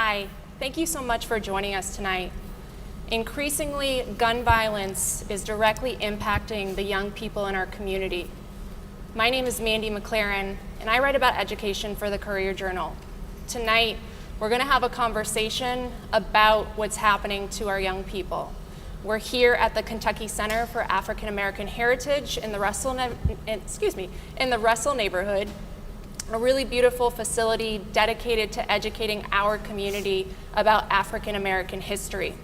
Hi, thank you so much for joining us tonight. Increasingly, gun violence is directly impacting the young people in our community. My name is Mandy McLaren, and I write about education for the Courier-Journal. Tonight, we're going to have a conversation about what's happening to our young people. We're here at the Kentucky Center for African American Heritage in the Russell neighborhood, a really beautiful facility dedicated to educating our community about African American history.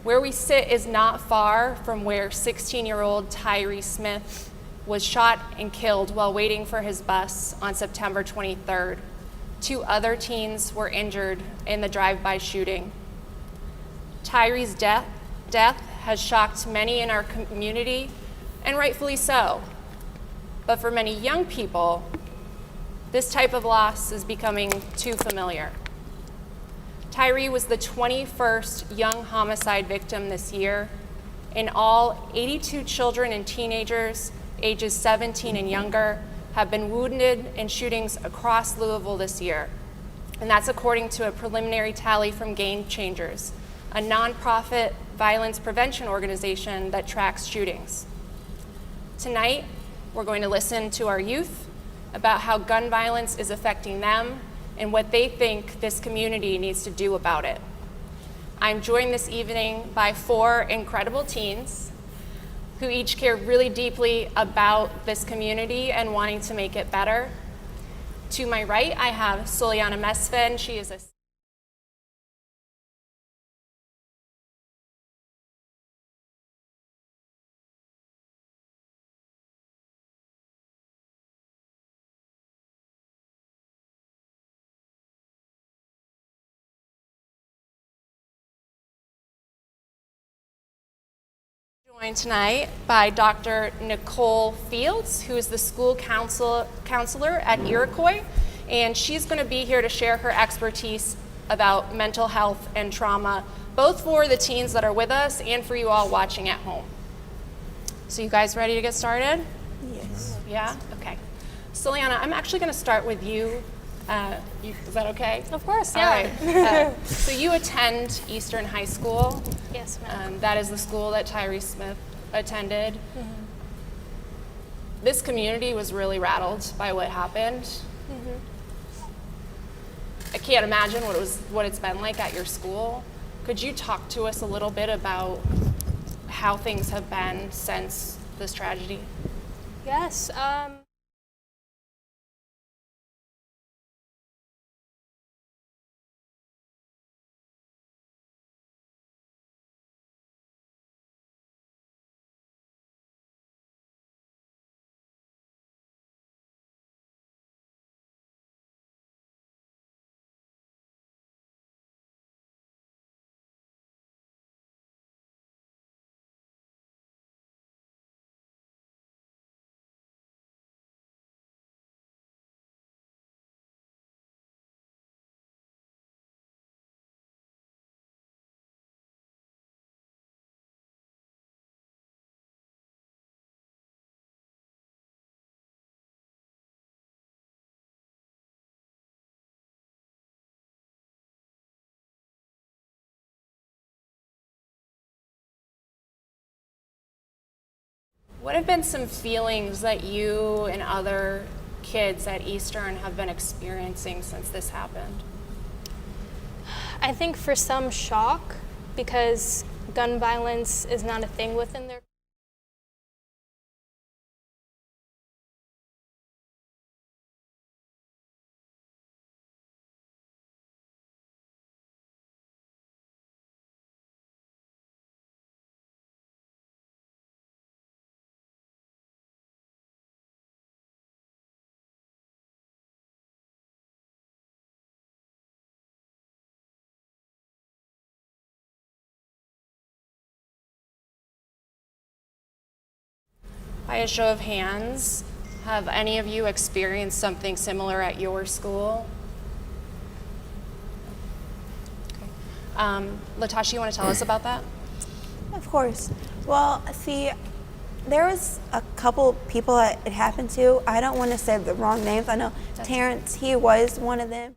Where we sit is not far from where 16-year-old Tyree Smith was shot and killed while waiting for his bus on September 23rd. 2 other teens were injured in the drive-by shooting. Tyree's death has shocked many in our community, and rightfully so. But for many young people, this type of loss is becoming too familiar. Tyree was the 21st young homicide victim this year. In all, 82 children and teenagers ages 17 and younger have been wounded in shootings across Louisville this year. And that's according to a preliminary tally from Game Changers, a nonprofit violence prevention organization that tracks shootings. Tonight, we're going to listen to our youth about how gun violence is affecting them and what they think this community needs to do about it. I'm joined this evening by 4 incredible teens who each care really deeply about this community and wanting to make it better. To my right, I have Soliana Mesfin. She is a joined tonight by Dr. Nicole Fields, who is the school counselor at Inequity, and she's going to be here to share her expertise about mental health and trauma, both for the teens that are with us and for you all watching at home. So you guys ready to get started? Yes. Yeah? Okay. Soliana, I'm actually going to start with you. Is that okay? Of course, yeah. All right. So you attend Eastern High School. Yes, ma'am. That is the school that Tyree Smith attended. Mm-hmm. This community was really rattled by what happened. Mm-hmm. I can't imagine what it's been like at your school. Could you talk to us a little bit about how things have been since this tragedy? Yes. What have been some feelings that you and other kids at Eastern have been experiencing since this happened? I think for some shock, because gun violence is not a thing within their By a show of hands, have any of you experienced something similar at your school? Okay. Latasha, you want to tell us about that? Of course. Well, see, there was a couple people that it happened to. I don't want to say the wrong names. I know Terrence, he was one of them.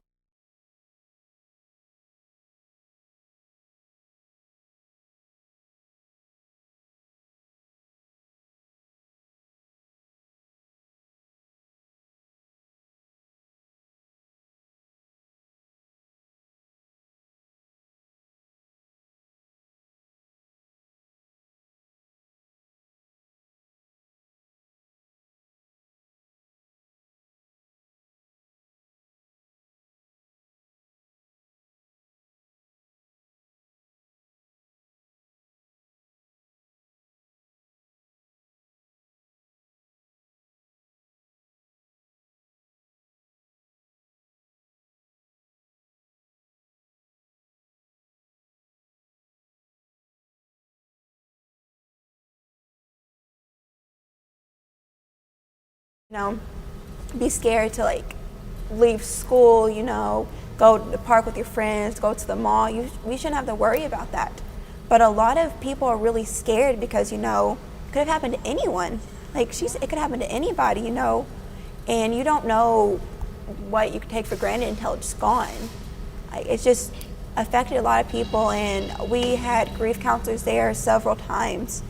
You know, be scared to like leave school, you know, go to the park with your friends, go to the mall. We shouldn't have to worry about that. But a lot of people are really scared because, you know, it could have happened to anyone. Like she said, it could happen to anybody, you know, and you don't know what you can take for granted until it's gone. Like, it's just affected a lot of people, and we had grief counselors there several times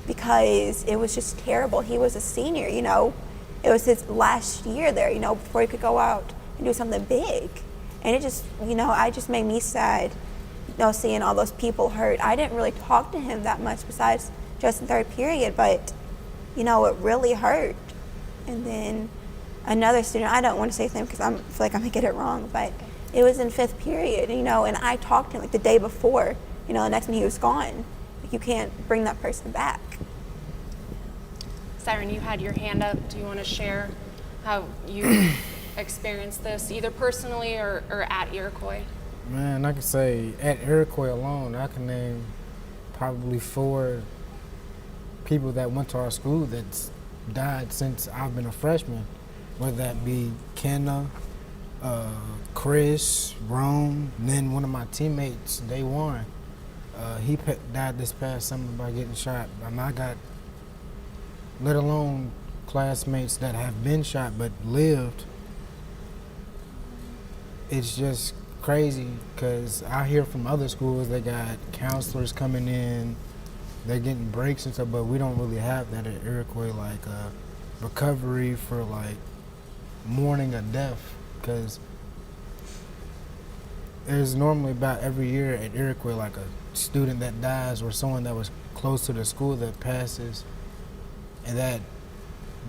because it was just terrible. He was a senior, you know. It was his last year there, you know, before he could go out and do something big. And it just, you know, it just made me sad, you know, seeing all those people hurt. I didn't really talk to him that much besides just in third period, but, you know, it really hurt. And then another student, I don't want to say his name because I feel like I'm going to get it wrong, but it was in fifth period, you know, and I talked to him like the day before, you know, the next minute he was gone. Like, you can't bring that person back. Siren, you had your hand up. Do you want to share how you experienced this, either personally or at Iroquois? Man, I can say at Iroquois alone, I can name probably 4 people that went to our school that's died since I've been a freshman, whether that be Kenna, Chris, Rome, and then one of my teammates, Day One. He died this past summer by getting shot. I got, let alone classmates that have been shot but lived. It's just crazy because I hear from other schools they got counselors coming in, they're getting breaks and stuff, but we don't really have that at Iroquois, like recovery for like mourning a death, because there's normally about every year at Iroquois like a student that dies or someone that was close to the school that passes, and that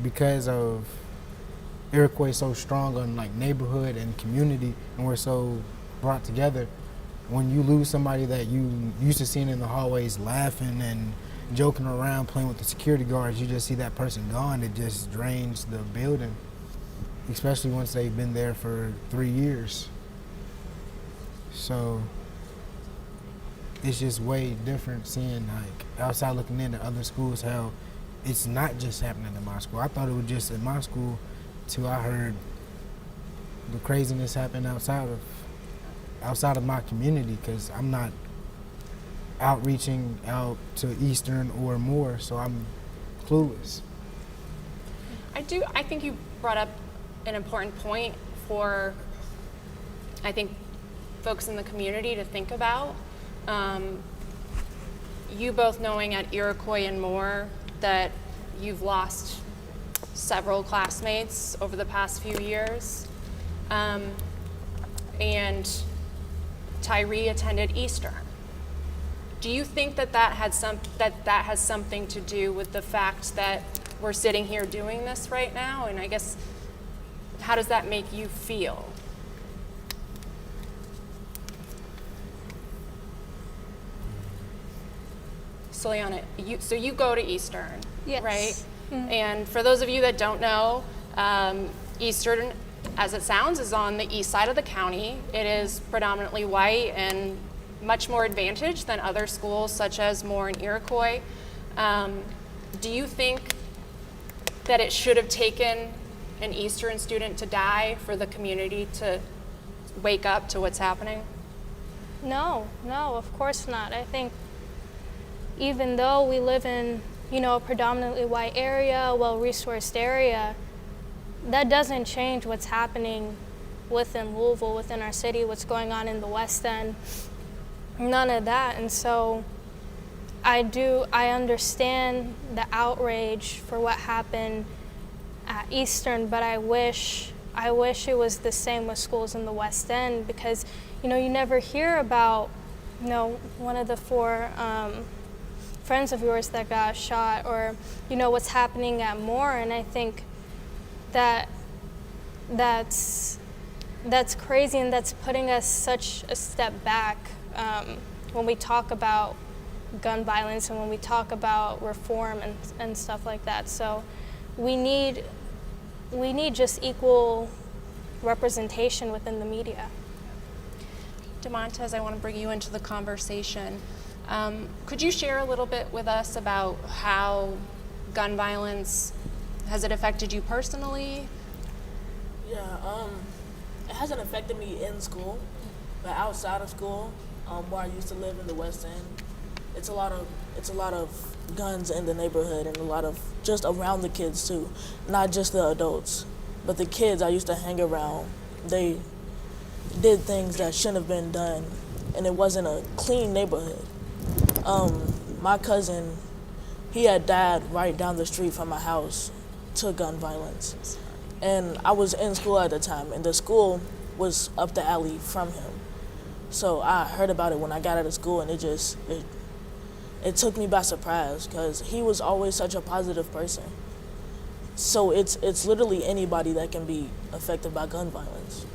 because of Iroquois so strong on like neighborhood and community, and we're so brought together, when you lose somebody that you used to seeing in the hallways laughing and joking around playing with the security guards, you just see that person gone, it just drains the building, especially once they've been there for 3 years. So it's just way different seeing like outside looking in at other schools how it's not just happening in my school. I thought it was just in my school till I heard the craziness happen outside of my community, because I'm not outreaching out to Eastern or more, so I'm clueless. I think you brought up an important point for, I think, folks in the community to think about. You both knowing at Iroquois and more that you've lost several classmates over the past few years. And Tyree attended Eastern. Do you think that has something to do with the fact that we're sitting here doing this right now? And I guess, how does that make you feel? So Liana, you go to Eastern, Yes. right? Mm-hmm. And for those of you that don't know, Eastern, as it sounds, is on the east side of the county. It is predominantly white and much more advantaged than other schools such as Moore and Iroquois. Do you think that it should have taken an Eastern student to die for the community to wake up to what's happening? No, of course not. I think even though we live in, a predominantly white area, well-resourced area, that doesn't change what's happening within Louisville, within our city, what's going on in the West End. None of that. And so I understand the outrage for what happened at Eastern, but I wish it was the same with schools in the West End, because, you never hear about, one of the 4 friends of yours that got shot, or, what's happening at Moore. And I think that's crazy, and that's putting us such a step back when we talk about gun violence and when we talk about reform and stuff like that. So we need just equal representation within the media. DeMontes, I want to bring you into the conversation. Could you share a little bit with us about how gun violence Has it affected you personally? Yeah, it hasn't affected me in school, but outside of school, where I used to live in the West End, it's a lot of guns in the neighborhood and a lot of just around the kids too, not just the adults, but the kids I used to hang around. They did things that shouldn't have been done, and it wasn't a clean neighborhood. My cousin, he had died right down the street from my house to gun violence. And I was in school at the time, and the school was up the alley from him. So I heard about it when I got out of school, and it took me by surprise because he was always such a positive person. So it's literally anybody that can be affected by gun violence.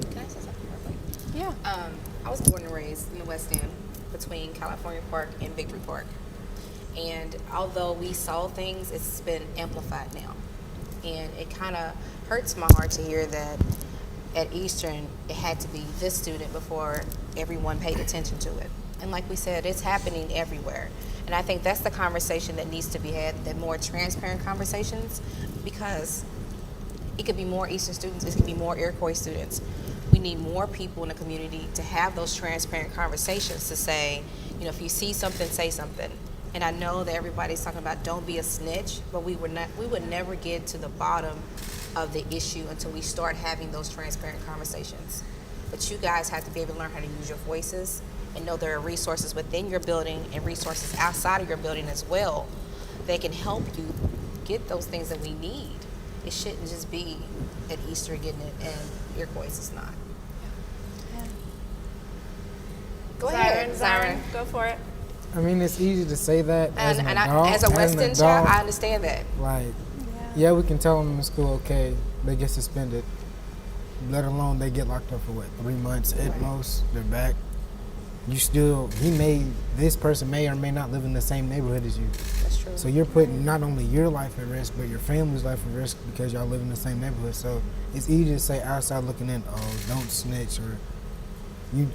Can I say something real quick? Yeah. I was born and raised in the West End between California Park and Victory Park. And although we saw things, it's been amplified now. And it kind of hurts my heart to hear that at Eastern, it had to be this student before everyone paid attention to it. And like we said, it's happening everywhere. And I think that's the conversation that needs to be had, the more transparent conversations, because it could be more Eastern students, it could be more Iroquois students. We need more people in the community to have those transparent conversations to say, you know, if you see something, say something. And I know that everybody's talking about don't be a snitch, but we would never get to the bottom of the issue until we start having those transparent conversations. But you guys have to be able to learn how to use your voices and know there are resources within your building and resources outside of your building as well that can help you get those things that we need. It shouldn't just be at Easter getting it and Iroquois is not. Go ahead, Zyron, go for it. I mean, it's easy to say that as an adult. As a West End child, I understand that. Like, yeah, we can tell them in school, okay, they get suspended. Let alone they get locked up for what, 3 months at most, they're back. This person may or may not live in the same neighborhood as you. That's true. So you're putting not only your life at risk, but your family's life at risk because y'all live in the same neighborhood. So it's easy to say outside looking in, oh, don't snitch, or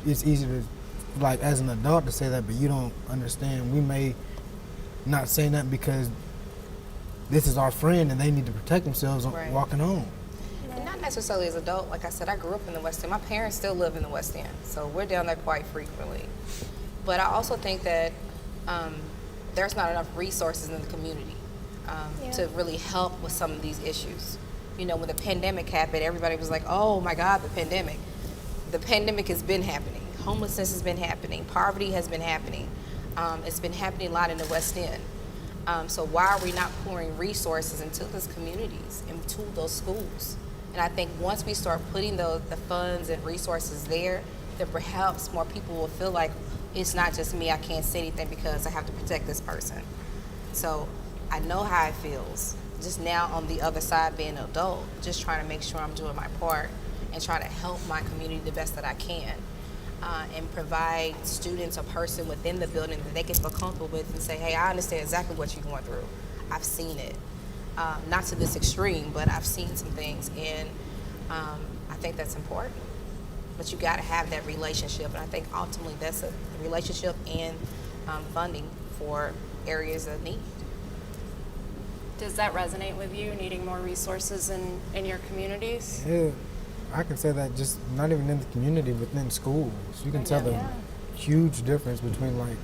it's easy to, like, as an adult to say that, but you don't understand. We may not say nothing because this is our friend and they need to protect themselves Right. walking home. And not necessarily as an adult. Like I said, I grew up in the West End. My parents still live in the West End, so we're down there quite frequently. But I also think that there's not enough resources in the community to really help with some of these issues. You know, when the pandemic happened, everybody was like, oh my God, the pandemic. The pandemic has been happening. Homelessness has been happening. Poverty has been happening. It's been happening a lot in the West End. So why are we not pouring resources into those communities, into those schools? And I think once we start putting the funds and resources there, then perhaps more people will feel like it's not just me, I can't say anything because I have to protect this person. So I know how it feels. Just now on the other side being an adult, just trying to make sure I'm doing my part and try to help my community the best that I can. And provide students a person within the building that they can feel comfortable with and say, hey, I understand exactly what you're going through. I've seen it. Not to this extreme, but I've seen some things, and I think that's important. But you got to have that relationship, and I think ultimately that's a relationship and funding for areas of need. Does that resonate with you, needing more resources in your communities? Yeah, I can say that just not even in the community, within schools. You can tell the huge difference between, like,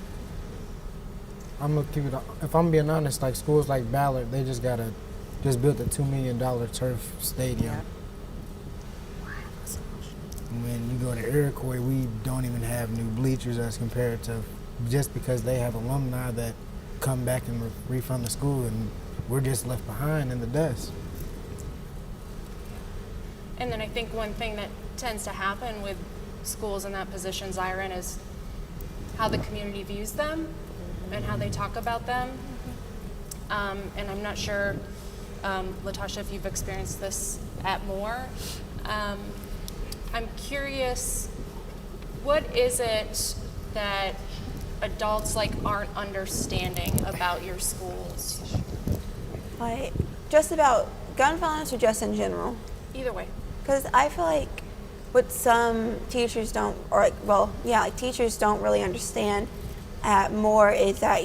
I'm gonna keep it, if I'm being honest, like schools like Ballard, they just built a $2 million turf stadium. Yeah. When you go to Iroquois, we don't even have new bleachers as compared to, just because they have alumni that come back and refund the school, and we're just left behind in the dust. And then I think one thing that tends to happen with schools in that position, Zyron, is how the community views them and how they talk about them. And I'm not sure, Latasha, if you've experienced this at Moore. I'm curious, what is it that adults aren't understanding about your schools? Like, just about gun violence or just in general? Either way. Because I feel like what some teachers don't, or teachers don't really understand at Moore is that,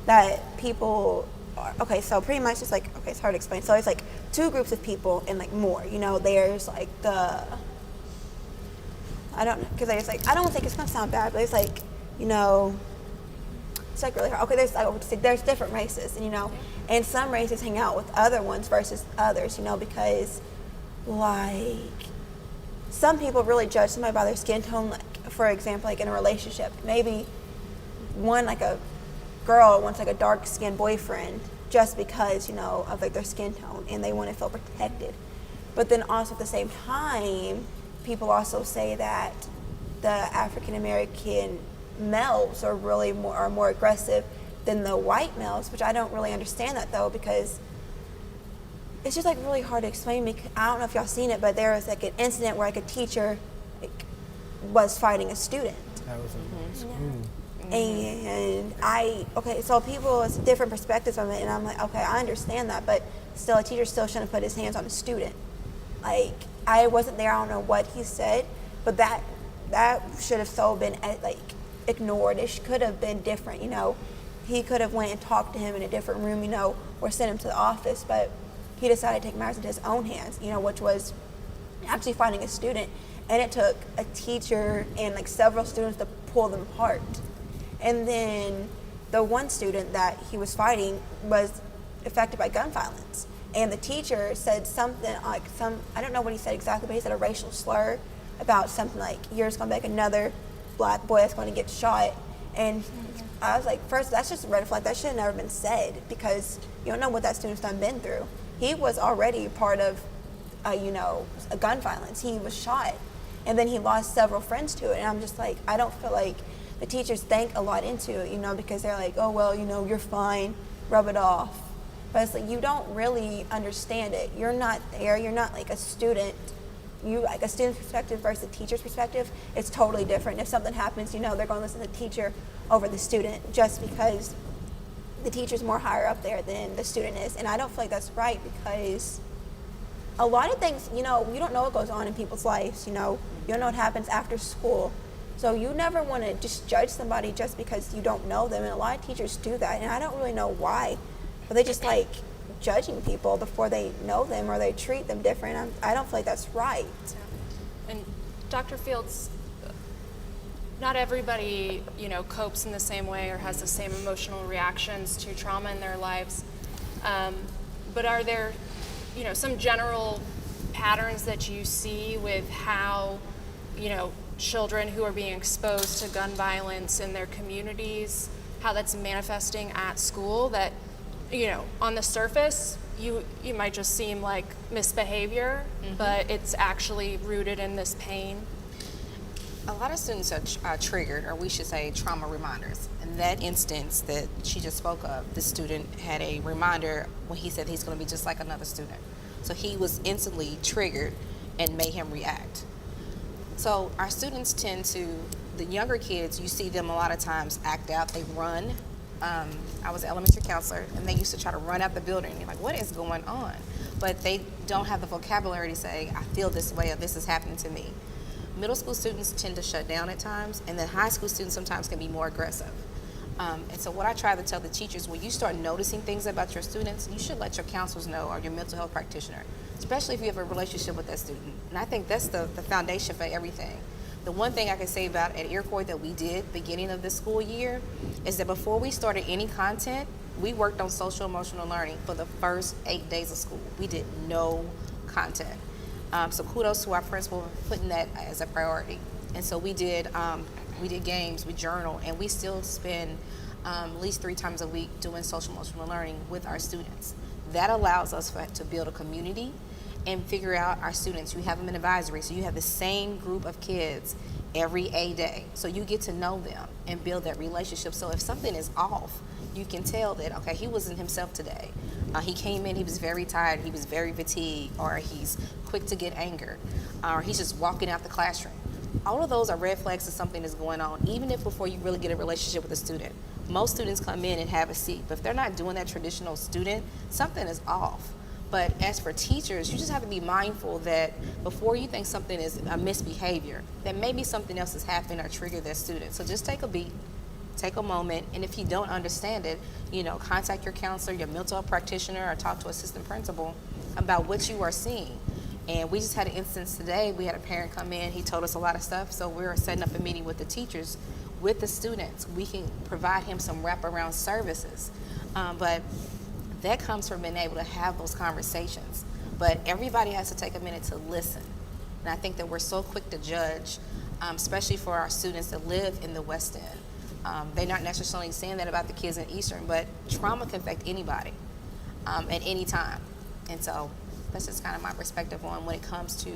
that people okay, so pretty much it's like, okay, it's hard to explain. So it's like two groups of people and like more, you know, there's like I don't know, because it's like, I don't think it's going to sound bad, but it's like, you know, it's like really hard. Okay, there's different races, and you know, and some races hang out with other ones versus others, you know, because like some people really judge somebody by their skin tone. Like, for example, like in a relationship, maybe one, like a girl wants like a dark skinned boyfriend just because, you know, of like their skin tone, and they want to feel protected. But then also at the same time, people also say that the African American males are really more aggressive than the white males, which I don't really understand that though, because it's just like really hard to explain. Because I don't know if y'all seen it, but there was like an incident where like a teacher like, was fighting a student. That was in school. And so people, it's different perspectives on it, and I'm like, okay, I understand that, but still, a teacher still shouldn't put his hands on a student. Like, I wasn't there, I don't know what he said, but that should have so been like ignored. It could have been different, you know. He could have went and talked to him in a different room, you know, or sent him to the office, but he decided to take matters into his own hands, you know, which was actually fighting a student, and it took a teacher and like several students to pull them apart. And then the one student that he was fighting was affected by gun violence. And the teacher said something like I don't know what he said exactly, but he said a racial slur about something like, you're just going to make another black boy that's going to get shot. And I was like, first, that's just a red flag. That should have never been said, because you don't know what that student's been through. He was already part of, you know, a gun violence. He was shot. And then he lost several friends to it. And I'm just like, I don't feel like the teachers think a lot into it, you know, because they're like, oh, well, you know, you're fine, rub it off. But it's like, you don't really understand it. You're not there. You're not like a student. You, like a student's perspective versus a teacher's perspective, it's totally different. If something happens, you know, they're going to listen to the teacher over the student just because the teacher's more higher up there than the student is. And I don't feel like that's right, because a lot of things, you know, you don't know what goes on in people's lives, you know. You don't know what happens after school. So you never want to just judge somebody just because you don't know them. And a lot of teachers do that, and I don't really know why. But they just like judging people before they know them, or they treat them different. I don't feel like that's right. And Dr. Fields, not everybody, you know, copes in the same way or has the same emotional reactions to trauma in their lives. But are there, you know, some general patterns that you see with how, you know, children who are being exposed to gun violence in their communities, how that's manifesting at school, that, you know, on the surface, you might just seem like misbehavior, but it's actually rooted in this pain? A lot of students are triggered, or we should say trauma reminders. In that instance that she just spoke of, the student had a reminder when he said he's going to be just like another student. So he was instantly triggered and made him react. So our students tend to, the younger kids, you see them a lot of times act out, they run. I was an elementary counselor, and they used to try to run out the building. You're like, what is going on? But they don't have the vocabulary to say, I feel this way, or this is happening to me. Middle school students tend to shut down at times, and then high school students sometimes can be more aggressive. And so what I try to tell the teachers, when you start noticing things about your students, you should let your counselors know, or your mental health practitioner, especially if you have a relationship with that student. And I think that's the foundation for everything. The one thing I can say about at Iroquois that we did beginning of this school year is that before we started any content, we worked on social emotional learning for the first 8 days of school. We did no content. So kudos to our principal for putting that as a priority. And so we did games, we journal, and we still spend at least 3 times a week doing social emotional learning with our students. That allows us to build a community and figure out our students. You have them in advisory, so you have the same group of kids every A day. So you get to know them and build that relationship. So if something is off, you can tell that, okay, he wasn't himself today. He came in, he was very tired, he was very fatigued, or he's quick to get anger, or he's just walking out the classroom. All of those are red flags that something is going on, even if before you really get a relationship with a student. Most students come in and have a seat, but if they're not doing that traditional student, something is off. But as for teachers, you just have to be mindful that before you think something is a misbehavior, that maybe something else is happening or triggered that student. So just take a beat take a moment, and if you don't understand it, contact your counselor, your mental health practitioner, or talk to assistant principal about what you are seeing. And we just had an instance today. We had a parent come in. He told us a lot of stuff. So we're setting up a meeting with the teachers, with the students. We can provide him some wraparound services. But that comes from being able to have those conversations. But everybody has to take a minute to listen. And I think that we're so quick to judge, especially for our students that live in the West End. They're not necessarily saying that about the kids in Eastern, but trauma can affect anybody at any time. And so that's just kind of my perspective on when it comes to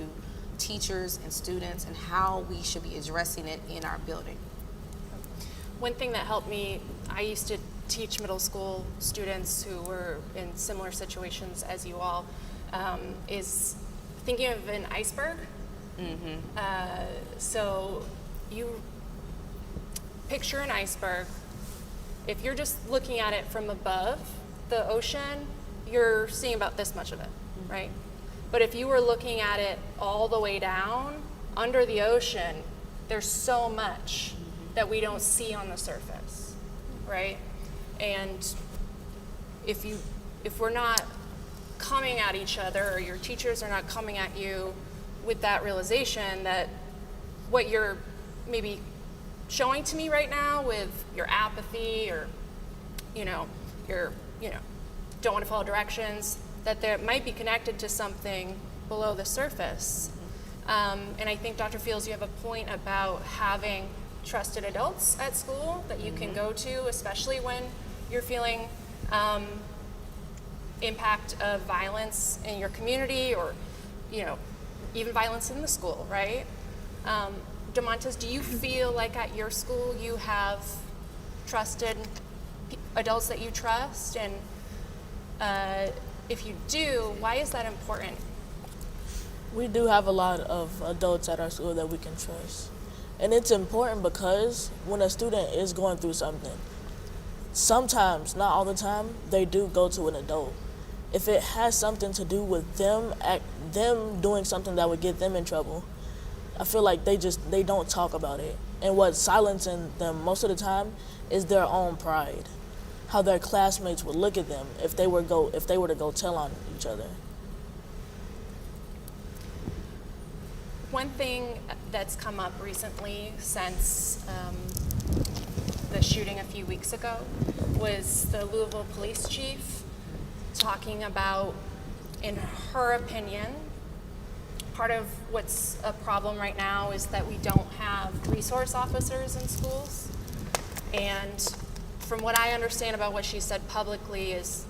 teachers and students and how we should be addressing it in our building. One thing that helped me, I used to teach middle school students who were in similar situations as you all, is thinking of an iceberg. So you picture an iceberg. If you're just looking at it from above the ocean, you're seeing about this much of it, right? But if you were looking at it all the way down, under the ocean, there's so much that we don't see on the surface, right? And if we're not coming at each other, or your teachers are not coming at you with that realization that what you're maybe showing to me right now with your apathy, or your don't want to follow directions, that there might be connected to something below the surface. And I think, Dr. Fields, you have a point about having trusted adults at school that you can go to, especially when you're feeling impact of violence in your community, or even violence in the school, right? DeMontes, do you feel like at your school you have trusted adults that you trust? And if you do, why is that important? We do have a lot of adults at our school that we can trust. And it's important because when a student is going through something, sometimes, not all the time, they do go to an adult. If it has something to do with them doing something that would get them in trouble, I feel like they don't talk about it. And what's silencing them most of the time is their own pride. How their classmates would look at them if they were to go tell on each other. One thing that's come up recently since the shooting a few weeks ago was the Louisville police chief talking about, in her opinion, part of what's a problem right now is that we don't have resource officers in schools. And from what I understand about what she said publicly is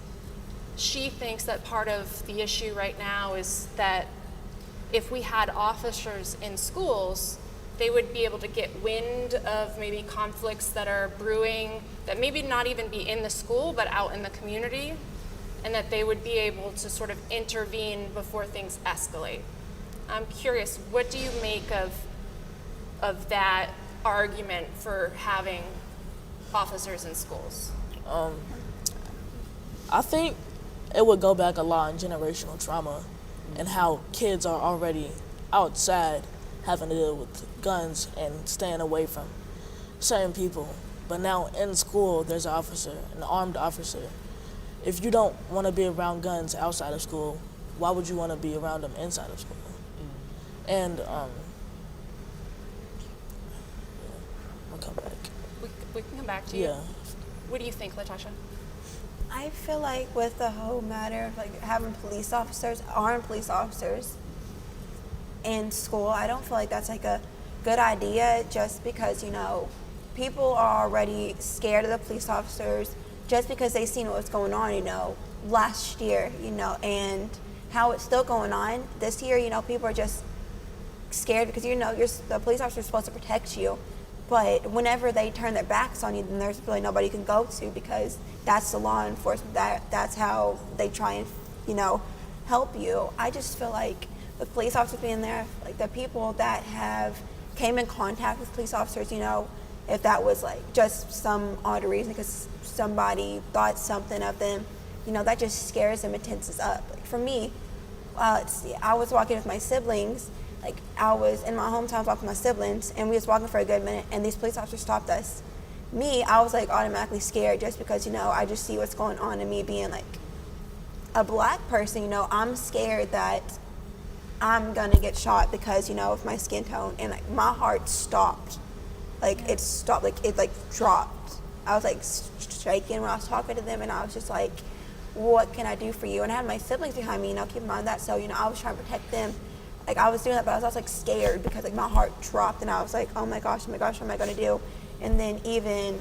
she thinks that part of the issue right now is that if we had officers in schools, they would be able to get wind of maybe conflicts that are brewing, that maybe not even be in the school, but out in the community, and that they would be able to sort of intervene before things escalate. I'm curious, what do you make of that argument for having officers in schools? I think it would go back a lot in generational trauma and how kids are already outside having to deal with guns and staying away from certain people. But now in school, there's an officer, an armed officer. If you don't want to be around guns outside of school, why would you want to be around them inside of school? And I'll come back. We can come back to you. Yeah. What do you think, Latasha? I feel like with the whole matter of having armed police officers in school, I don't feel like that's a good idea, just because people are already scared of the police officers just because they've seen what's going on last year, and how it's still going on this year. People are just scared because the police officer is supposed to protect you, but whenever they turn their backs on you, then there's really nobody you can go to, because that's the law enforcement. That's how they try and help you. I just feel like with police officers being there, the people that have came in contact with police officers, if that was just some odd reason because somebody thought something of them, that just scares them and tenses up. For me, I was walking with my siblings. I was in my hometown walking with my siblings, and we was walking for a good minute, and these police officers stopped us. me, I was like automatically scared just because, you know, I just see what's going on in me being like a black person. You know, I'm scared that I'm gonna get shot because, you know, of my skin tone, and like my heart stopped. Like it stopped, like it like dropped. I was like shaking when I was talking to them, and I was just like, what can I do for you? And I had my siblings behind me, you know, keep in mind that. So, you know, I was trying to protect them. Like I was doing that, but I was also like scared because like my heart dropped, and I was like, oh my gosh, what am I gonna do? And then even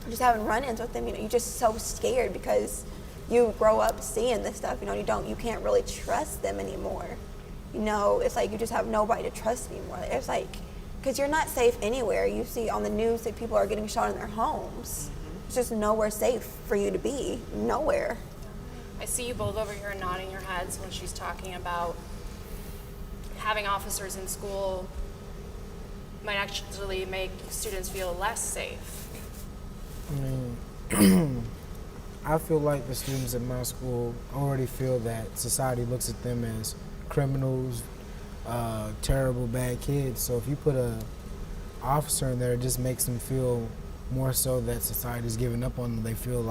just having run-ins with them, you know, you're just so scared because you grow up seeing this stuff, you know, you can't really trust them anymore. You know, it's like you just have nobody to trust anymore. It's like, because you're not safe anywhere. You see on the news that people are getting shot in their homes. It's just nowhere safe for you to be, nowhere. I see you both over here nodding your heads when she's talking about having officers in school might actually make students feel less safe. I mean, I feel like the students at my school already feel that society looks at them as criminals, terrible, bad kids. So if you put a officer in there, it just makes them feel more so that society's giving up on them. They feel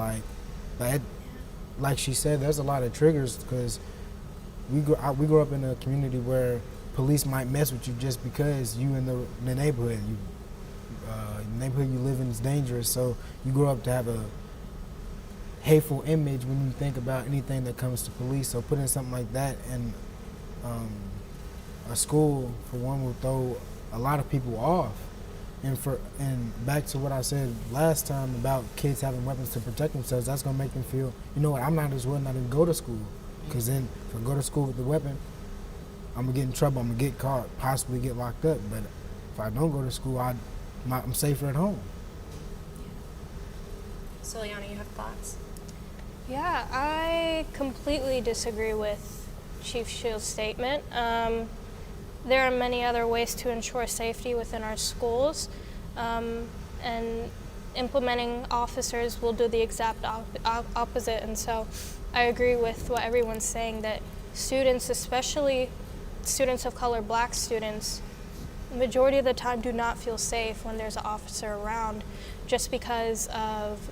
like she said, there's a lot of triggers because we grew up in a community where police might mess with you just because you in the neighborhood. The neighborhood you live in is dangerous, so you grow up to have a hateful image when you think about anything that comes to police. So putting something like that in a school, for one, will throw a lot of people off. And back to what I said last time about kids having weapons to protect themselves, that's gonna make them feel, you know what, I'm not as well not even go to school, because then if I go to school with the weapon, I'm gonna get in trouble, I'm gonna get caught, possibly get locked up. But if I don't go to school, I'm safer at home. So, Liana, you have thoughts? Yeah, I completely disagree with Chief Shields' statement. There are many other ways to ensure safety within our schools, and implementing officers will do the exact opposite. And so I agree with what everyone's saying, that students, especially students of color, black students, the majority of the time do not feel safe when there's an officer around, just because of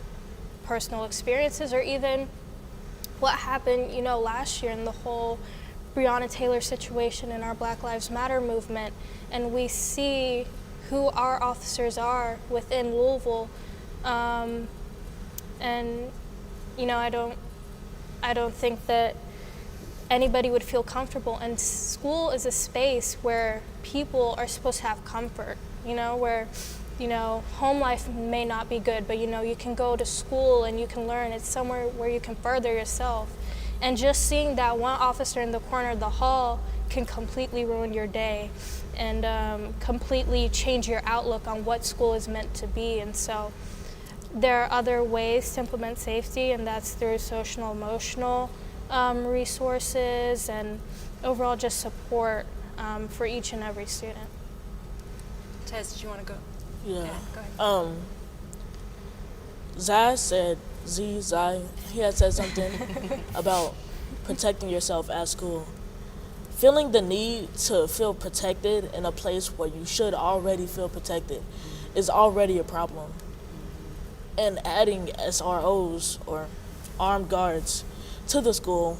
personal experiences or even what happened, you know, last year in the whole Breonna Taylor situation in our Black Lives Matter movement. And we see who our officers are within Louisville. And, you know, I don't think that anybody would feel comfortable. And school is a space where people are supposed to have comfort, you know, where, you know, home life may not be good, but, you know, you can go to school and you can learn. It's somewhere where you can further yourself. And just seeing that one officer in the corner of the hall can completely ruin your day and completely change your outlook on what school is meant to be. And so there are other ways to implement safety, and that's through social and emotional resources and overall just support for each and every student. Tez, did you want to go? Yeah. Go ahead. Zai, he had said something about protecting yourself at school. Feeling the need to feel protected in a place where you should already feel protected is already a problem. And adding SROs or armed guards to the school,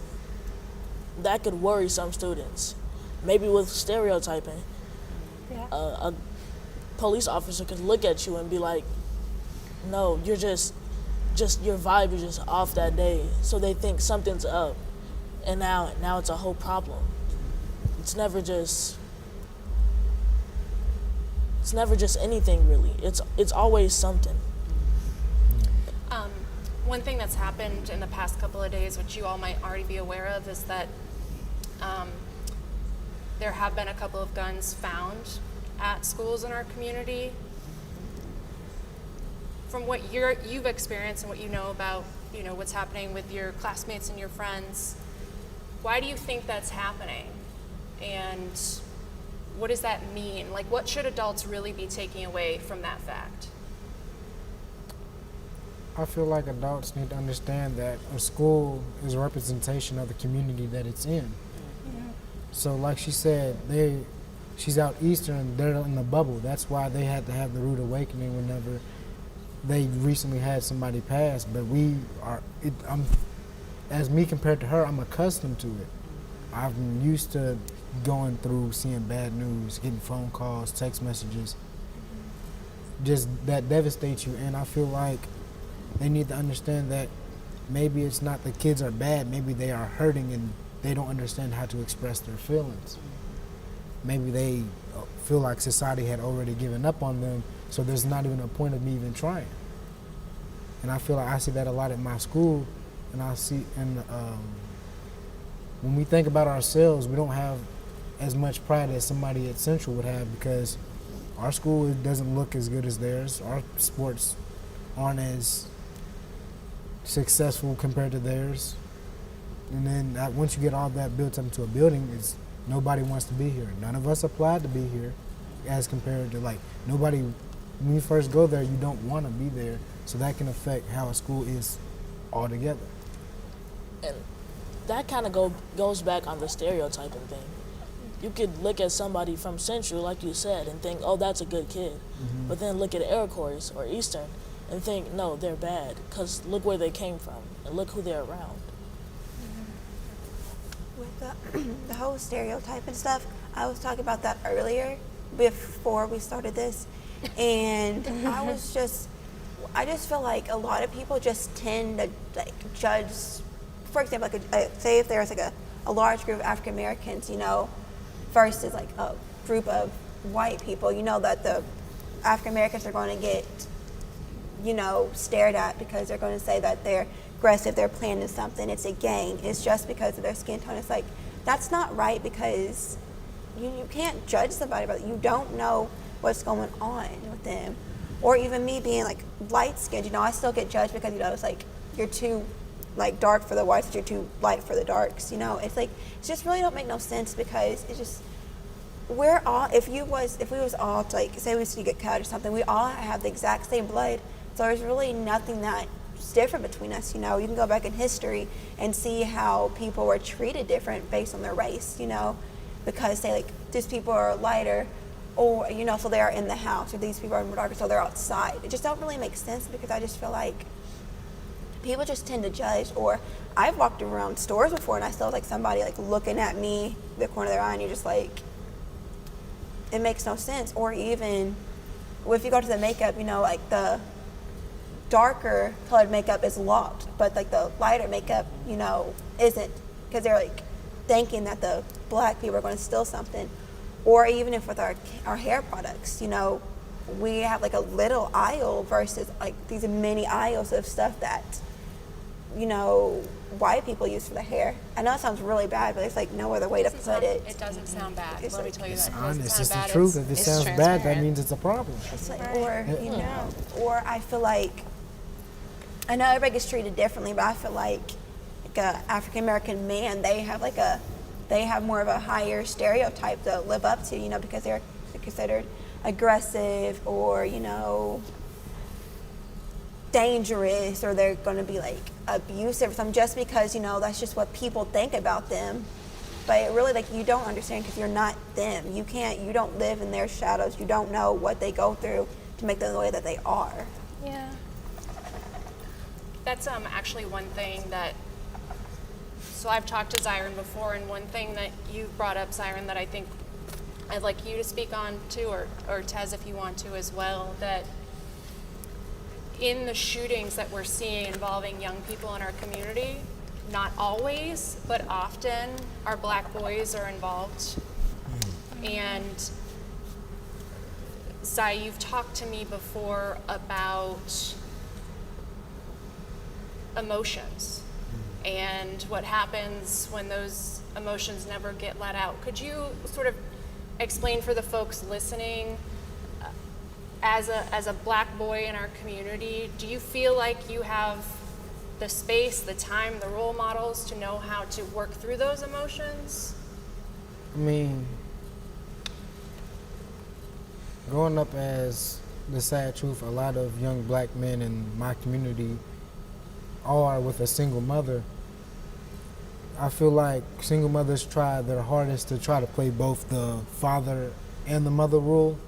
that could worry some students. Maybe with stereotyping, Yeah. a police officer could look at you and be like, no, you're just your vibe is just off that day. So they think something's up, and now it's a whole problem. It's never just anything really. It's always something. One thing that's happened in the past couple of days, which you all might already be aware of, is that there have been a couple of guns found at schools in our community. From what you've experienced and what you know about, you know, what's happening with your classmates and your friends, why do you think that's happening? And what does that mean? Like, what should adults really be taking away from that fact? I feel like adults need to understand that a school is a representation of the community that it's in. Mm-hmm. So like she said, she's out Eastern, they're in the bubble. That's why they had to have the rude awakening whenever, they recently had somebody pass, but as me compared to her, I'm accustomed to it. I'm used to going through, seeing bad news, getting phone calls, text messages, just that devastates you. And I feel like they need to understand that maybe it's not the kids are bad, maybe they are hurting and they don't understand how to express their feelings. Maybe they feel like society had already given up on them, so there's not even a point of me even trying. And I feel like I see that a lot at my school, and when we think about ourselves, we don't have as much pride as somebody at Central would have, because our school doesn't look as good as theirs. Our sports aren't as successful compared to theirs. And then once you get all that built up into a building, nobody wants to be here. None of us applied to be here, as compared to nobody. When you first go there, you don't want to be there, so that can affect how a school is altogether. And that kind of goes back on the stereotyping thing. You could look at somebody from Central, like you said, and think, oh, that's a good kid. Mm-hmm. But then look at Iroquois or Eastern and think, no, they're bad, because look where they came from and look who they're around. With the whole stereotype and stuff, I was talking about that earlier before we started this, and I just feel like a lot of people just tend to judge. For example, say if there's a large group of African Americans, versus a group of white people, that the African Americans are going to get, stared at because they're going to say that they're aggressive, they're planning something, it's a gang, it's just because of their skin tone. It's that's not right, because you can't judge somebody about it. You don't know what's going on with them. Or even me being light skinned, I still get judged because it's you're too dark for the whites, you're too light for the darks. It's just really don't make no sense, because it's just we're all if we was all say we was to get cut or something, we all have the exact same blood. So there's really nothing that's different between us. You can go back in history and see how people were treated different based on their race. Because say these people are lighter, or so they are in the house, or these people are more darker, so they're outside. It just don't really make sense, because I just feel like people just tend to judge. Or I've walked around stores before and I still somebody looking at me the corner of their eye, and you're just it makes no sense. Or even if you go to the makeup, the darker colored makeup is locked, but the lighter makeup, isn't, because they're thinking that the black people are going to steal something. Or even if with our hair products, we have a little aisle versus these many aisles of stuff that white people use for the hair. I know it sounds really bad, but it's no other way to put it. It doesn't sound bad. Let me tell you It's that. honest. It's the truth. If it sounds bad, that means it's a problem. It's or I feel I know everybody gets treated differently, but I feel like a African American man, they have more of a higher stereotype to live up to, because they're considered aggressive or, dangerous, or they're going to be abusive or something, just because, that's just what people think about them. But it really, you don't understand, because you're not them. You don't live in their shadows. You don't know what they go through to make them the way that they are. Yeah. That's actually one thing that, so I've talked to Zyron before, and one thing that you brought up, Zyron, that I think I'd like you to speak on too, or Tez if you want to as well, that in the shootings that we're seeing involving young people in our community, not always, but often, our black boys are involved. And Zy, you've talked to me before about emotions and what happens when those emotions never get let out. Could you sort of explain for the folks listening, as a black boy in our community, do you feel like you have the space, the time, the role models to know how to work through those emotions? I mean, growing up as the sad truth, a lot of young black men in my community are with a single mother. I feel like single mothers try their hardest to try to play both the father and the mother role,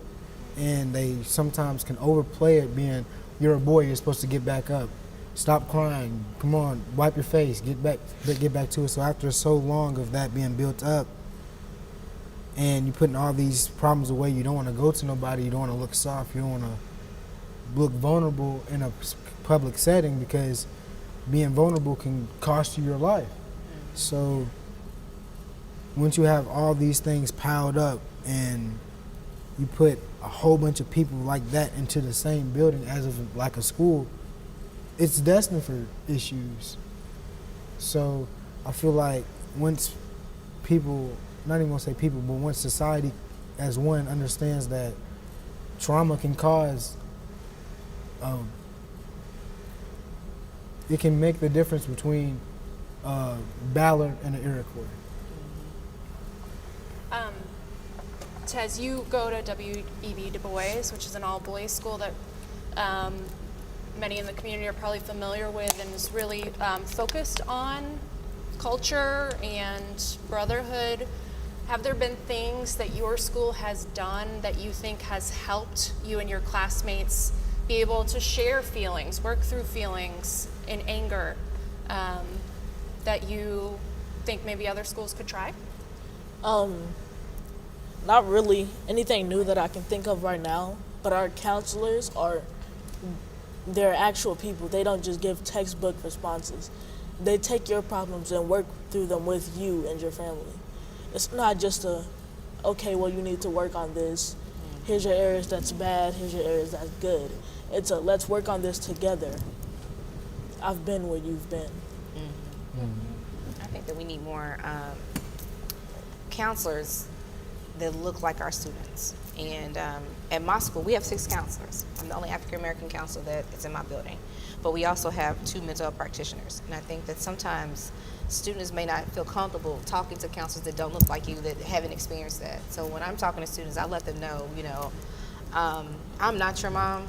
and they sometimes can overplay it, being, you're a boy, you're supposed to get back up. Stop crying. Come on, wipe your face. Get back to it. So after so long of that being built up, and you're putting all these problems away, you don't want to go to nobody. You don't want to look soft. You don't want to look vulnerable in a public setting, because being vulnerable can cost you your life. So once you have all these things piled up and you put a whole bunch of people like that into the same building as of like a school, it's destined for issues. So I feel like once people, not even gonna say people, but once society as one understands that trauma can cause, it can make the difference between Ballard and an Iroquois. Tez, you go to W.E.B. Du Bois, which is an all-boys school that many in the community are probably familiar with, and is really focused on culture and brotherhood. Have there been things that your school has done that you think has helped you and your classmates be able to share feelings, work through feelings in anger, that you think maybe other schools could try? Not really anything new that I can think of right now, but our counselors they're actual people. They don't just give textbook responses. They take your problems and work through them with you and your family. It's not just okay, well, you need to work on this. Here's your areas that's bad, here's your areas that's good. It's let's work on this together. I've been where you've been. I think that we need more counselors that look like our students. And at my school, we have 6 counselors. I'm the only African-American counselor that is in my building. But we also have 2 mental health practitioners. And I think that sometimes students may not feel comfortable talking to counselors that don't look like you, that haven't experienced that. So when I'm talking to students, I let them know, I'm not your mom,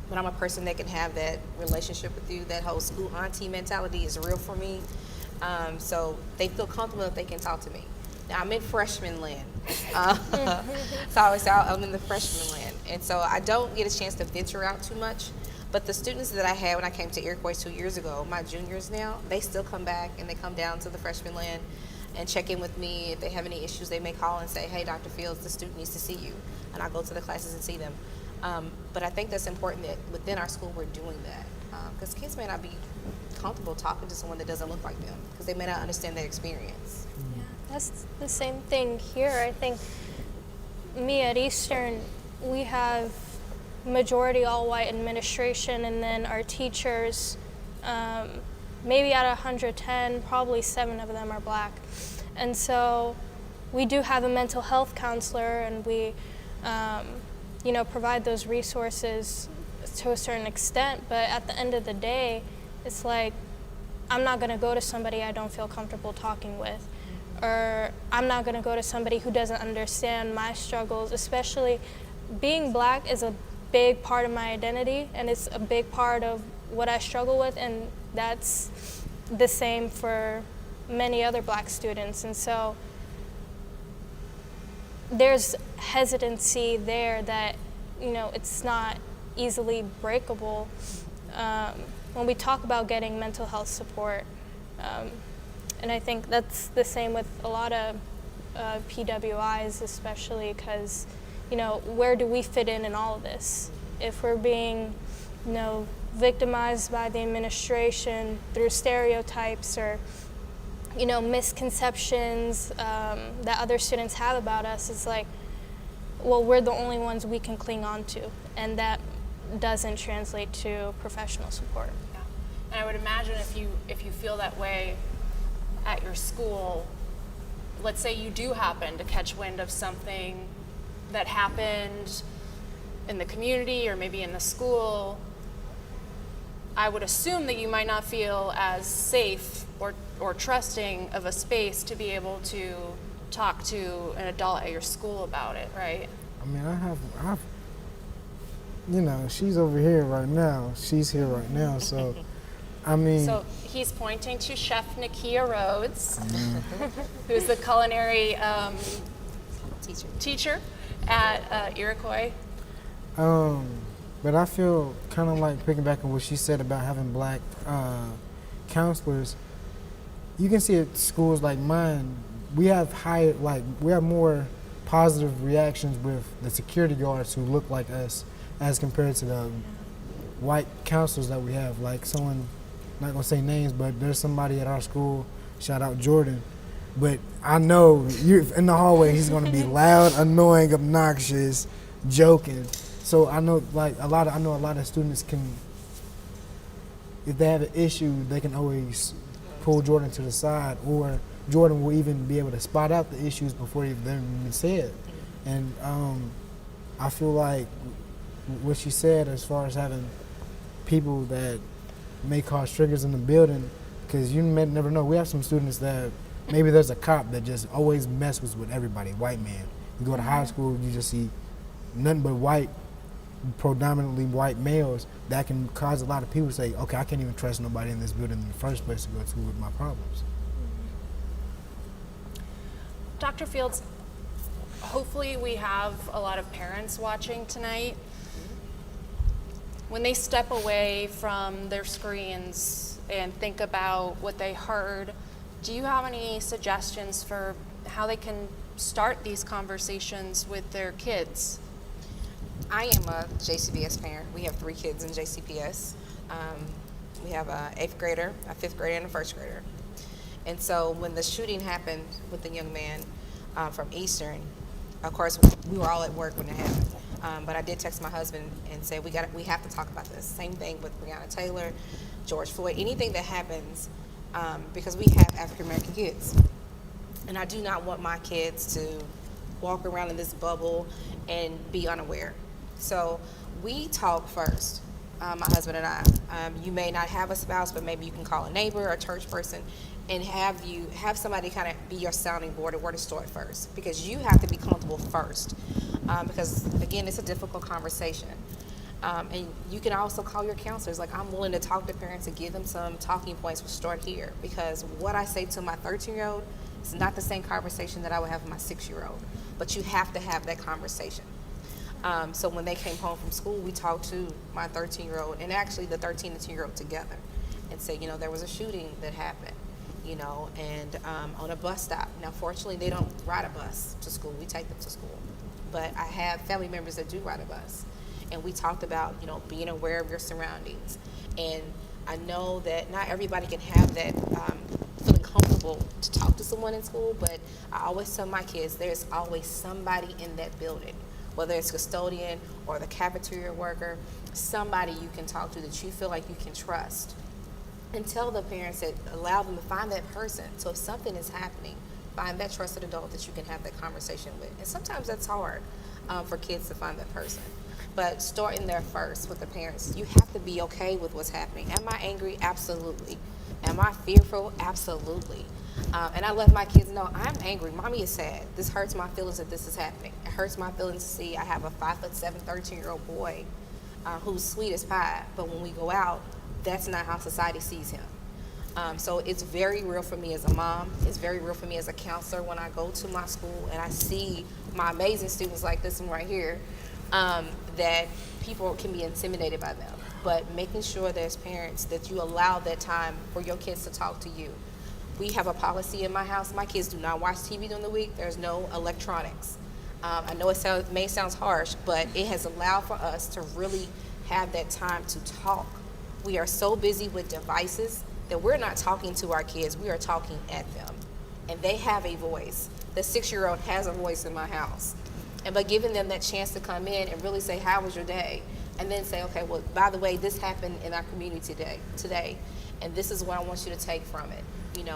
but I'm a person that can have that relationship with you. That whole school auntie mentality is real for me. So they feel comfortable if they can talk to me. Now, I'm in freshman land. So I always say I'm in the freshman land. And so I don't get a chance to venture out too much. But the students that I had when I came to Iroquois 2 years ago, my juniors now, they still come back and they come down to the freshman land and check in with me. If they have any issues, they may call and say, hey, Dr. Fields, the student needs to see you. And I go to the classes and see them. But I think that's important that within our school we're doing that. Because kids may not be comfortable talking to someone that doesn't look like them, because they may not understand their experience. Yeah, that's the same thing here. I think me at Eastern, we have majority all-white administration, and then our teachers, maybe out of 110, probably 7 of them are black. And so we do have a mental health counselor, and we provide those resources to a certain extent, but at the end of the day, it's like, I'm not gonna go to somebody I don't feel comfortable talking with, or I'm not gonna go to somebody who doesn't understand my struggles. Especially being black is a big part of my identity, and it's a big part of what I struggle with, and that's the same for many other black students. And so there's hesitancy there that, it's not easily breakable. When we talk about getting mental health support, and I think that's the same with a lot of PWIs, especially because, where do we fit in all of this? If we're being, victimized by the administration through stereotypes or, misconceptions that other students have about us, it's like, well, we're the only ones we can cling on to, and that doesn't translate to professional support. Yeah. And I would imagine if you feel that way at your school, let's say you do happen to catch wind of something that happened in the community or maybe in the school, I would assume that you might not feel as safe or trusting of a space to be able to talk to an adult at your school about it, right? I mean, I have, she's over here right now. She's here right now, so, I mean. So he's pointing to Chef Nakia Rhodes, who's the culinary teacher at Iroquois. But I feel kind of like picking back on what she said about having black counselors. You can see at schools like mine, we have more positive reactions with the security guards who look like us as compared to the white counselors that we have. Like someone, not gonna say names, but there's somebody at our school, shout out Jordan. But I know you in the hallway, he's gonna be loud, annoying, obnoxious, joking. So I know a lot of students can, if they have an issue, they can always pull Jordan to the side, or Jordan will even be able to spot out the issues before they've even said. And I feel like what she said as far as having people that may cause triggers in the building, because you may never know. We have some students that maybe there's a cop that just always messes with everybody, white man. You go to high school, you just see nothing but predominantly white males that can cause a lot of people to say, okay, I can't even trust nobody in this building in the first place to go to with my problems. Dr. Fields, hopefully we have a lot of parents watching tonight. When they step away from their screens and think about what they heard, do you have any suggestions for how they can start these conversations with their kids? I am a JCPS parent. We have 3 kids in JCPS. We have an 8th grader, a 5th grader, and a 1st grader. And so when the shooting happened with the young man from Eastern, of course, we were all at work when it happened. But I did text my husband and say, we have to talk about this. Same thing with Breonna Taylor, George Floyd, anything that happens, because we have African-American kids. And I do not want my kids to walk around in this bubble and be unaware. So we talk first, my husband and I. You may not have a spouse, but maybe you can call a neighbor or a church person and have somebody kind of be your sounding board of where to start first, because you have to be comfortable first, because again, it's a difficult conversation. And you can also call your counselors. Like, I'm willing to talk to parents and give them some talking points. We'll start here, because what I say to my 13-year-old is not the same conversation that I would have with my 6-year-old, but you have to have that conversation. So when they came home from school, we talked to my 13-year-old and actually the 13 and 10-year-old together and said, there was a shooting that happened, and on a bus stop. Now, fortunately, they don't ride a bus to school. We take them to school. But I have family members that do ride a bus. And we talked about, being aware of your surroundings. And I know that not everybody can have that feeling comfortable to talk to someone in school, but I always tell my kids there's always somebody in that building, whether it's custodian or the cafeteria worker, somebody you can talk to that you feel like you can trust. And tell the parents that allow them to find that person. So if something is happening, find that trusted adult that you can have that conversation with. And sometimes that's hard for kids to find that person. But starting there first with the parents, you have to be okay with what's happening. Am I angry? Absolutely. Am I fearful? Absolutely. And I let my kids know, I'm angry. Mommy is sad. This hurts my feelings that this is happening. It hurts my feelings to see I have a 5'7", 13-year-old boy who's sweet as pie. But when we go out, that's not how society sees him. So it's very real for me as a mom. It's very real for me as a counselor when I go to my school and I see my amazing students like this one right here, that people can be intimidated by them. But making sure that as parents that you allow that time for your kids to talk to you. We have a policy in my house. My kids do not watch TV during the week. There's no electronics. I know it may sound harsh, but it has allowed for us to really have that time to talk. We are so busy with devices that we're not talking to our kids. We are talking at them. And they have a voice. The 6-year-old has a voice in my house. And by giving them that chance to come in and really say, how was your day? And then say, okay, well, by the way, this happened in our community today, and this is what I want you to take from it.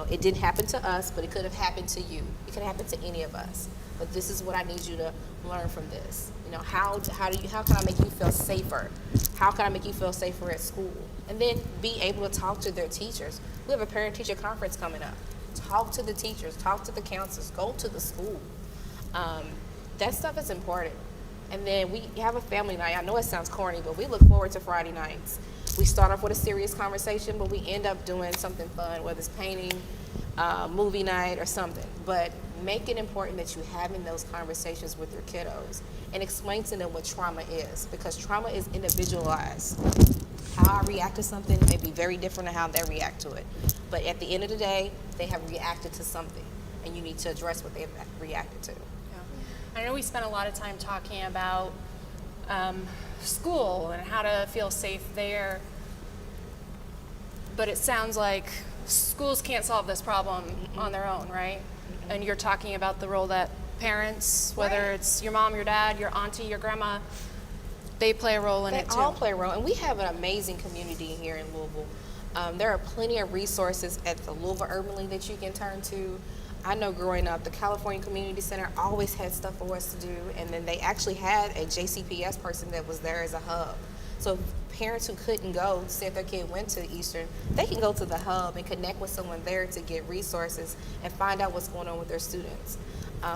It didn't happen to us, but it could have happened to you. It could happen to any of us. But this is what I need you to learn from this. How can I make you feel safer? How can I make you feel safer at school? And then be able to talk to their teachers. We have a parent-teacher conference coming up. Talk to the teachers, talk to the counselors, go to the school. That stuff is important. And then we have a family night. I know it sounds corny, but we look forward to Friday nights. We start off with a serious conversation, but we end up doing something fun, whether it's painting, movie night, or something. But make it important that you having those conversations with your kiddos and explain to them what trauma is, because trauma is individualized. How I react to something may be very different than how they react to it. But at the end of the day, they have reacted to something, and you need to address what they've reacted to. I know we spent a lot of time talking about school and how to feel safe there, but it sounds like schools can't solve this problem on their own, right? And you're talking about the role that parents, whether it's your mom, your dad, your auntie, your grandma, they play a role in it too. They all play a role, and we have an amazing community here in Louisville. There are plenty of resources at the Louisville Urban League that you can turn to. I know growing up, the California Community Center always had stuff for us to do, and then they actually had a JCPS person that was there as a hub. So parents who couldn't go, say if their kid went to Eastern, they can go to the hub and connect with someone there to get resources and find out what's going on with their students.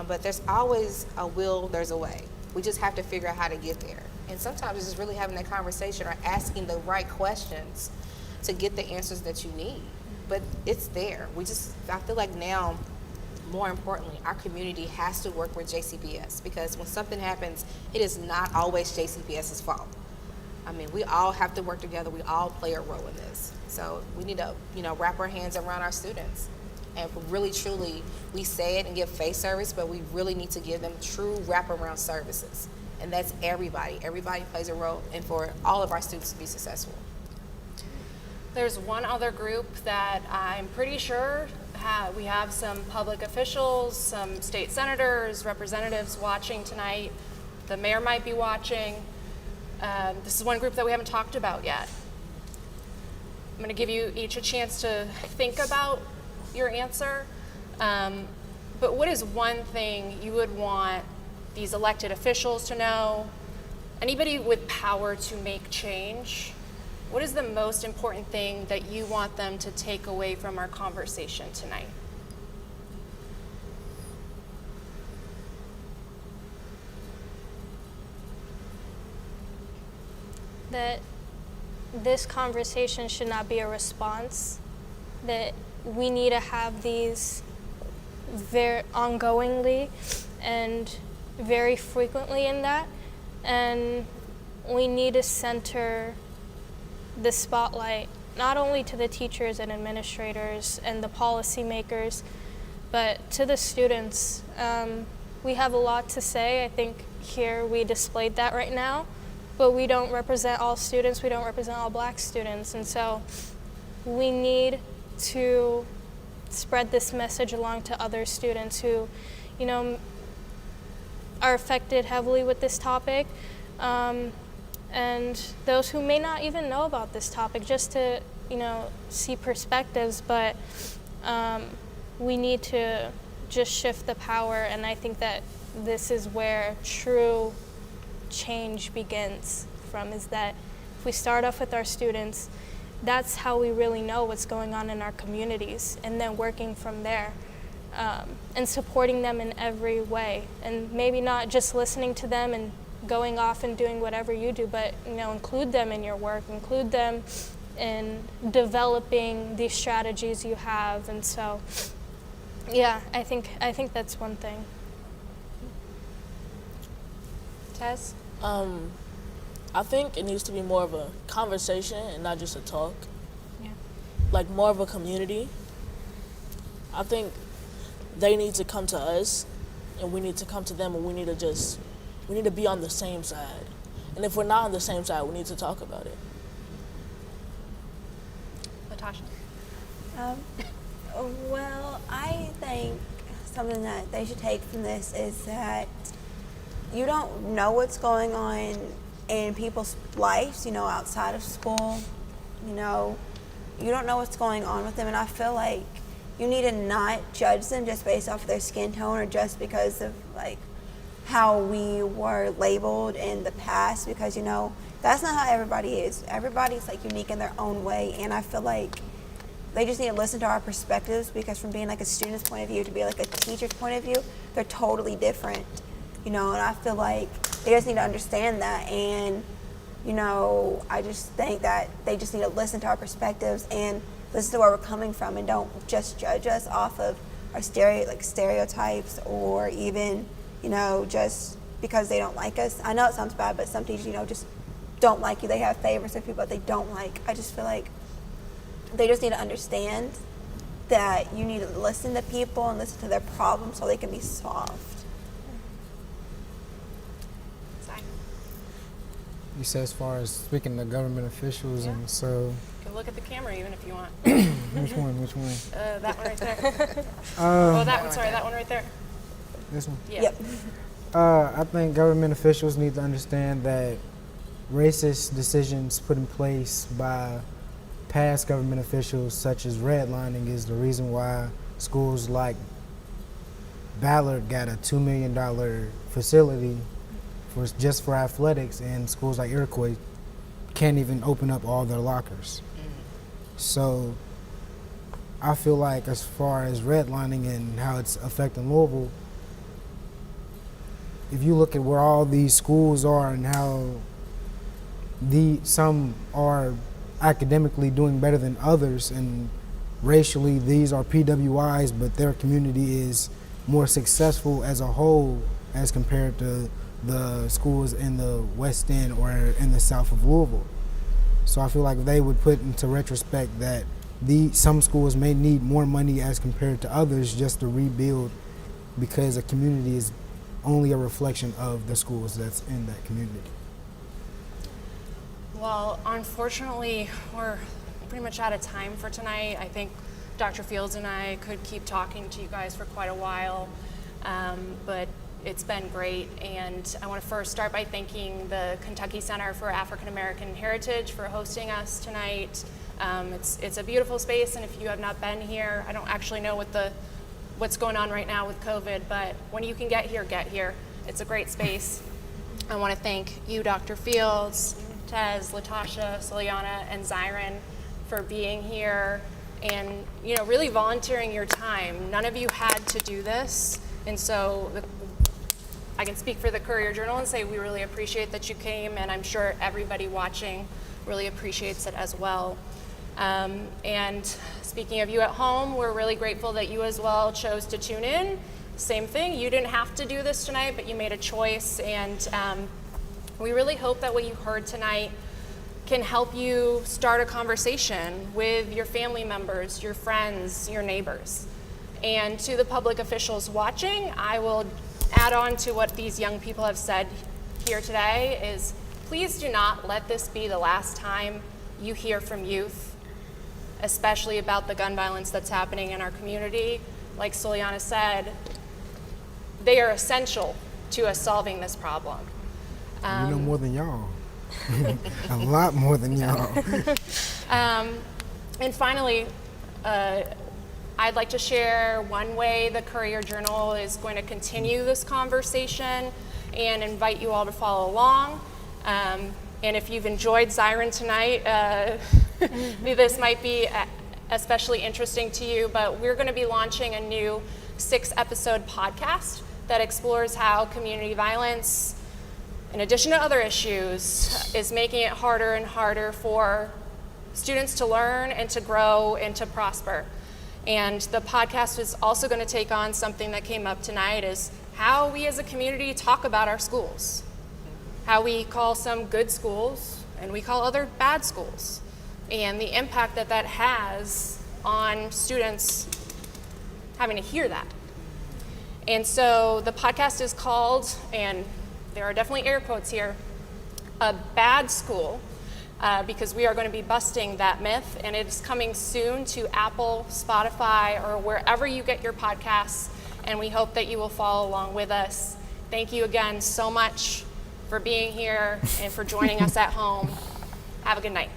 But there's always a will, there's a way. We just have to figure out how to get there. And sometimes it's just really having that conversation or asking the right questions to get the answers that you need. But it's there. I feel like now, more importantly, our community has to work with JCPS, because when something happens, it is not always JCPS's fault. I mean, we all have to work together. We all play a role in this. So we need to, wrap our hands around our students. And really, truly, we say it and give face service, but we really need to give them true wraparound services. And that's everybody. Everybody plays a role, and for all of our students to be successful. There's one other group that I'm pretty sure we have some public officials, some state senators, representatives watching tonight. The mayor might be watching. This is one group that we haven't talked about yet. I'm going to give you each a chance to think about your answer. But what is one thing you would want these elected officials to know, anybody with power to make change? What is the most important thing that you want them to take away from our conversation tonight? That this conversation should not be a response, that we need to have these very ongoingly and very frequently in that, and we need to center the spotlight not only to the teachers and administrators and the policymakers, but to the students. We have a lot to say. I think here we displayed that right now, but we don't represent all students. We don't represent all Black students, and so we need to spread this message along to other students who, are affected heavily with this topic, and those who may not even know about this topic, just to, see perspectives, but we need to just shift the power, and I think that this is where true change begins from, is that if we start off with our students, that's how we really know what's going on in our communities, and then working from there. And supporting them in every way, and maybe not just listening to them and going off and doing whatever you do, but include them in your work, include them in developing these strategies you have. And so, yeah, I think that's one thing. Tess? I think it needs to be more of a conversation and not just a talk. Yeah. Like more of a community. I think they need to come to us, and we need to come to them, and we need to be on the same side. And if we're not on the same side, we need to talk about it. Latasha? Well, I think something that they should take from this is that you don't know what's going on in people's lives, outside of school. You don't know what's going on with them, and I feel like you need to not judge them just based off of their skin tone or just because of how we were labeled in the past, because that's not how everybody is. Everybody's unique in their own way, and I feel like they just need to listen to our perspectives, because from being a student's point of view to be a teacher's point of view, they're totally different. And I feel like they just need to understand that, and I just think that they just need to listen to our perspectives and listen to where we're coming from, and don't just judge us off of are stereotypes, or even, you know, just because they don't like us. I know it sounds bad, but some teachers, you know, just don't like you. They have favorites of people that they don't like. I just feel like they just need to understand that you need to listen to people and listen to their problems so they can be solved. You said as far as speaking to government officials, and so. You can look at the camera even if you want. Which one? That one right there. Oh, that one, sorry, that one right there. This one? Yeah. Yep. I think government officials need to understand that racist decisions put in place by past government officials, such as redlining, is the reason why schools like Ballard got a $2 million facility just for athletics, and schools like Iroquois can't even open up all their lockers. So I feel like as far as redlining and how it's affecting Louisville, if you look at where all these schools are and how some are academically doing better than others, and racially these are PWIs, but their community is more successful as a whole as compared to the schools in the West End or in the south of Louisville. So I feel like they would put into retrospect that some schools may need more money as compared to others just to rebuild, because a community is only a reflection of the schools that's in that community. Well, unfortunately, we're pretty much out of time for tonight. I think Dr. Fields and I could keep talking to you guys for quite a while, but it's been great. And I want to first start by thanking the Kentucky Center for African American Heritage for hosting us tonight. It's a beautiful space, and if you have not been here, I don't actually know what's going on right now with COVID, but when you can get here. It's a great space. I want to thank you, Dr. Fields, Tez, Latasha, Soliana, and Zyron for being here and, you know, really volunteering your time. None of you had to do this, and so I can speak for the Courier-Journal and say we really appreciate that you came, and I'm sure everybody watching really appreciates it as well. And speaking of you at home, we're really grateful that you as well chose to tune in. Same thing, you didn't have to do this tonight, but you made a choice, and we really hope that what you heard tonight can help you start a conversation with your family members, your friends, your neighbors. And to the public officials watching, I will add on to what these young people have said here today is, please do not let this be the last time you hear from youth, especially about the gun violence that's happening in our community. Like Soliana said, they are essential to us solving this problem. You know more than y'all. A lot more than y'all. And finally, I'd like to share one way the Courier-Journal is going to continue this conversation and invite you all to follow along. And if you've enjoyed Zyron tonight, this might be especially interesting to you, but we're going to be launching a new 6-episode podcast that explores how community violence, in addition to other issues, is making it harder and harder for students to learn and to grow and to prosper. And the podcast is also going to take on something that came up tonight, is how we as a community talk about our schools. How we call some good schools and we call other bad schools. And the impact that that has on students having to hear that. And so the podcast is called, and there are definitely air quotes here, A Bad School, because we are going to be busting that myth, and it's coming soon to Apple, Spotify, or wherever you get your podcasts, and we hope that you will follow along with us. Thank you again so much for being here and for joining us at home. Have a good night.